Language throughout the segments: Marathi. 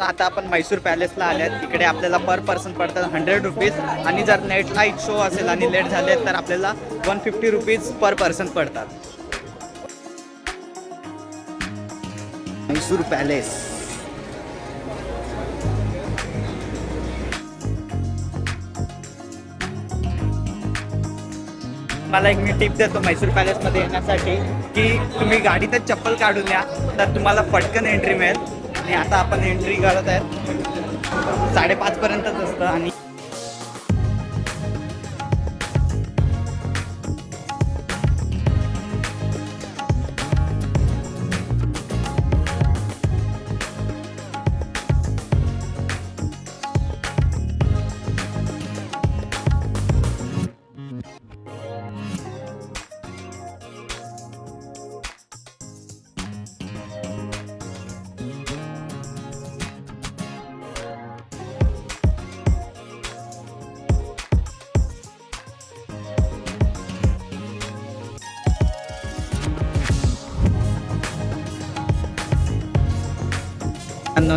आता आपण म्हैसूर पॅलेसला आल्यात. इकडे आपल्याला पर पर्सन पडतात 100 रुपीज आणि जर नाईट शो असेल आणि लेट झाले तर आपल्याला 150 रुपीज पर पर्सन पडतात. म्हैसूर पॅलेस. मला एक मी टिप देतो म्हैसूर पॅलेसमध्ये येण्यासाठी की तुम्ही गाडीतच चप्पल काढून या तर तुम्हाला पटकन एंट्री मिळेल. आणि आता आपण एंट्री करत आहेत. 5:30 पर्यंतच असतं आणि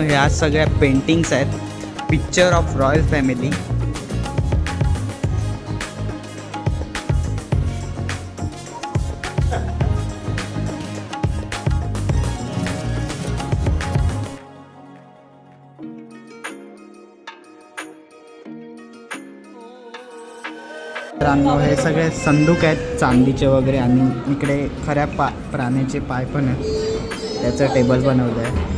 ह्या सगळ्या पेंटिंग्स आहेत. Picture of royal family. मित्रांनो हे सगळे संदूक आहेत चांदीचे वगैरे आणि इकडे खऱ्या प्राण्याचे पाय पण आहेत. त्याचं टेबल बनवलं आहे.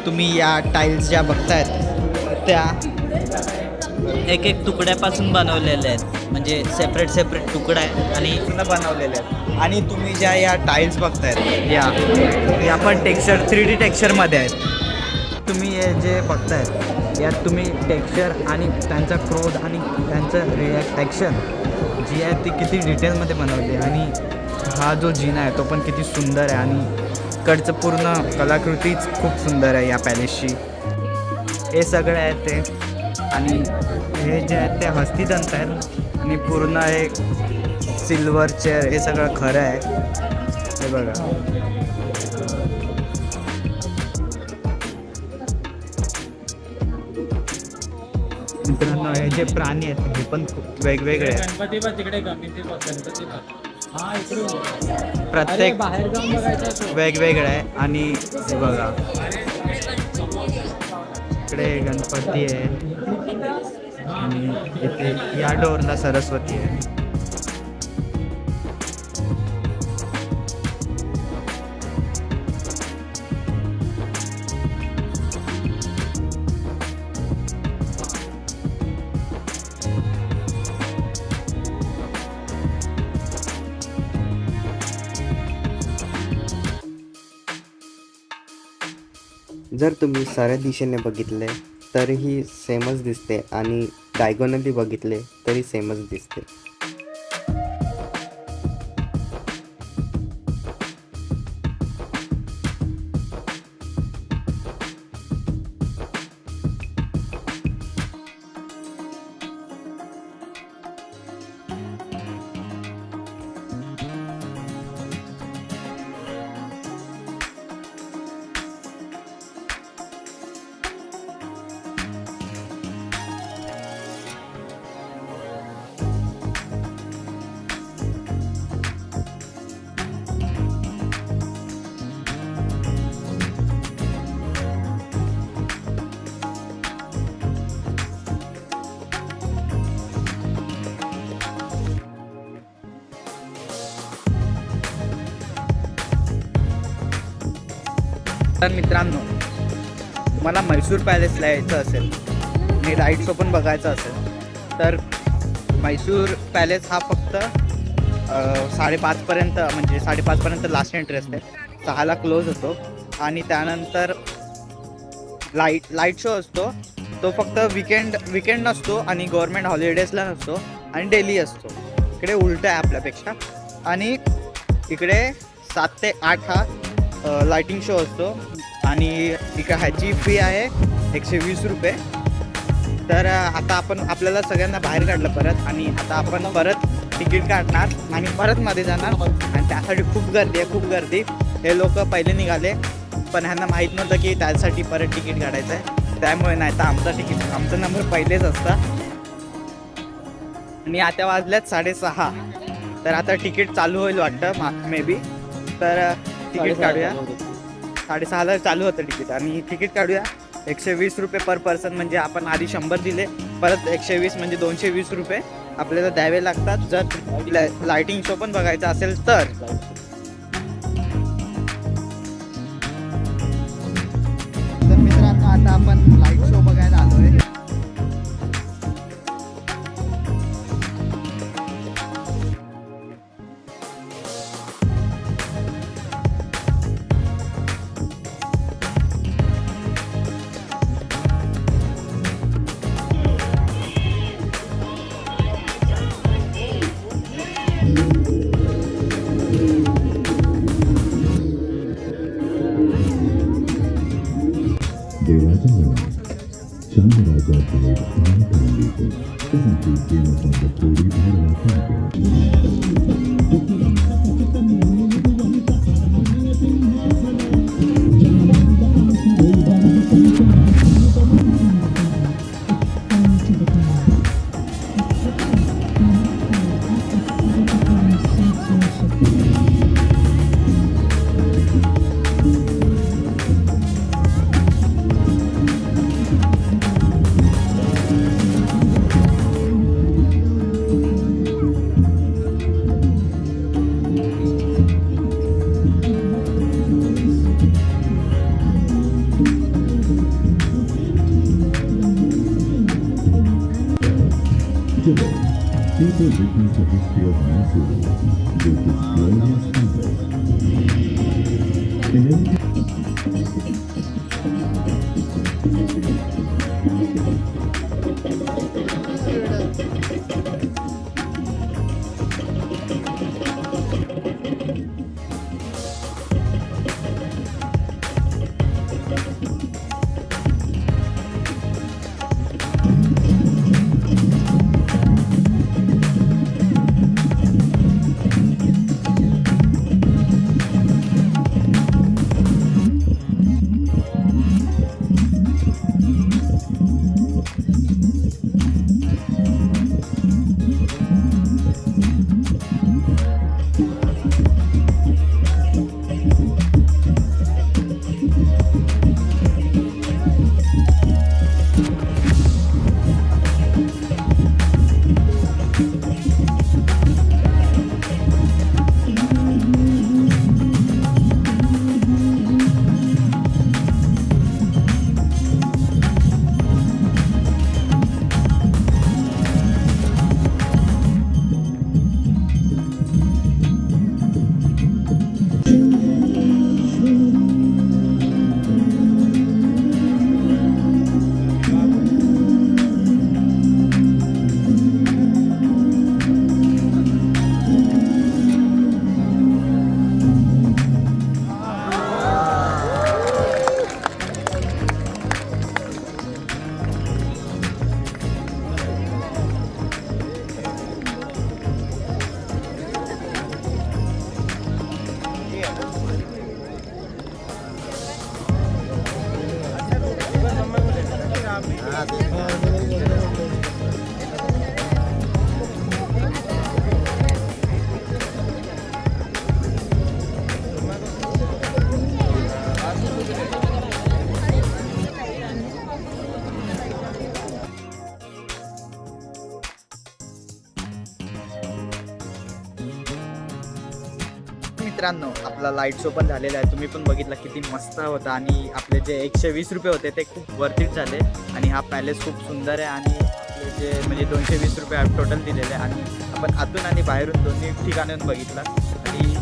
तुम्ही या टाईल्स ज्या बघतायत त्या एक तुकड्यापासून बनवलेल्या आहेत. म्हणजे सेपरेट तुकडा आहे आणि बनवलेले आहेत. आणि तुम्ही ज्या या टाईल्स बघतायत या पण टेक्स्चर 3D टेक्स्चरमध्ये आहेत. तुम्ही हे जे बघतायत यात तुम्ही टेक्स्चर आणि त्यांचा क्रोध आणि त्यांचं टेक्स्चर जी आहे ती किती डिटेलमध्ये बनवली आहे. आणि हा जो जिना आहे तो पण किती सुंदर आहे. आणि इकडचं पूर्ण कलाकृतीच खूप सुंदर आहे या पॅलेसची. हे सगळे आहेत ते. आणि हे जे आहेत ते हस्तिदंत आहेत आणि पूर्ण हे सिल्वर चेअर हे सगळं खरं आहे. हे बघा. मित्रांनो हे जे प्राणी आहेत हे पण खूप वेगवेगळे आहेत. प्रत्येक वेगवेगळं आहे. आणि हे बघा इकडे गणपती आहे आणि इथे या डोरला सरस्वती आहे. जर तुम्ही सरळ दिशेने बघितले तरीही सेमच दिसते आणि डायगोनली बघितले तरी सेमच दिसते. तर मित्रांनो तुम्हाला म्हैसूर पॅलेसला यायचं असेल आणि राईड शो पण बघायचा असेल तर म्हैसूर पॅलेस हा फक्त 5:30पर्यंत म्हणजे 5:30पर्यंत लास्ट एंट्री असते. 6ला क्लोज होतो. आणि त्यानंतर लाईट शो असतो. तो फक्त विकेंड नसतो आणि गव्हर्मेंट हॉलिडेजला नसतो आणि डेली असतो. इकडे उलटं आहे आपल्यापेक्षा. आणि इकडे 7 ते 8 हा लाइटिंग शो असतो. आणि इकडे ह्याची फी आहे 120 रुपये. तर आता आपण आपल्याला सगळ्यांना बाहेर काढलं परत आणि आता आपण परत तिकीट काढणार आणि परत मध्ये जाणार आणि त्यासाठी खूप गर्दी आहे, खूप गर्दी. हे लोक पहिले निघाले पण ह्यांना माहीत नव्हतं की त्यासाठी परत तिकीट काढायचं आहे, त्यामुळे नाही तर आमचा नंबर पहिलेच असता. आणि आता वाजल्यात 6:30, तर आता तिकीट चालू होईल वाटतं मे बी. तर तिकीट काढूया. 6:30ला चालू होतं तिकीट आणि तिकीट काढूया. 120 रुपये पर पर्सन, म्हणजे आपण आधी 100 दिले, परत 120 म्हणजे 220 रुपये आपल्याला द्यावे लागतात जर लाइटिंग शो पण बघायचा असेल तर. मित्रांनो आता आपण लाईट शो बघायला आलोय. देवाच्या मनात चांदराजाचे ध्यान करण्याचे तसाची प्रेमसंग थोडी भार People witness the history of Mysore with its glorious symbols. In every मित्रांनो आपला लाईट शो पण झालेला आहे, तुम्ही पण बघितला किती मस्त होता. आणि आपले जे 120 रुपये होते ते खूप वर्थिट झाले. आणि हा पॅलेस खूप सुंदर आहे आणि आपले जे म्हणजे 220 रुपये टोटल दिलेले आहे. आणि आपण आतून आणि बाहेरून दोन्ही ठिकाणून बघितला. आणि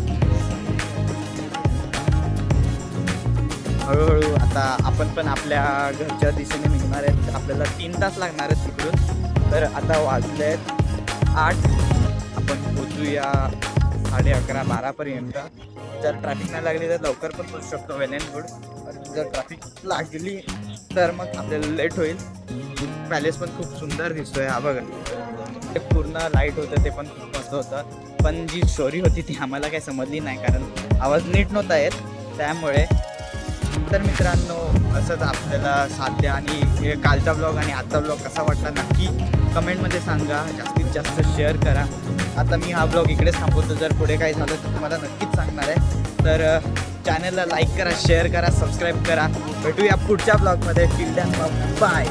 हळूहळू आता आपण पण आपल्या घरच्या दिशेने निघणार आहेत. आपल्याला 3 तास लागणार आहेत तिकडून. तर आता वाजले आहेत 8, आपण पोचूया 11:30 12पर्यंत. जर ट्रॅफिक नाही लागली तर लवकर पण पोचू शकतो वेल अँड गुड. जर ट्रॅफिक लागली तर मग आपल्याला लेट होईल. पॅलेस पण खूप सुंदर दिसतोय, हा बघा. ते पूर्ण लाईट होतं ते पण खूप मस्त होतं. पण जी स्टोरी होती ती आम्हाला काही समजली नाही कारण आवाज नीट नव्हता येत त्यामुळे. तर मित्रांनो असंच आपल्याला साध्या आणि हे कालचा ब्लॉग आणि आजचा ब्लॉग कसा वाटला नक्की कमेंटमध्ये सांगा. जास्तीत जास्त शेअर करा. आता मी हा ब्लॉग इकडेच थांबवतो. जर पुढे काही झालं तर तुम्हाला नक्कीच सांगणार आहे. तर चॅनलला लाईक करा, शेअर करा, सबस्क्राईब करा. भेटूया पुढच्या ब्लॉगमध्ये. Till then bye.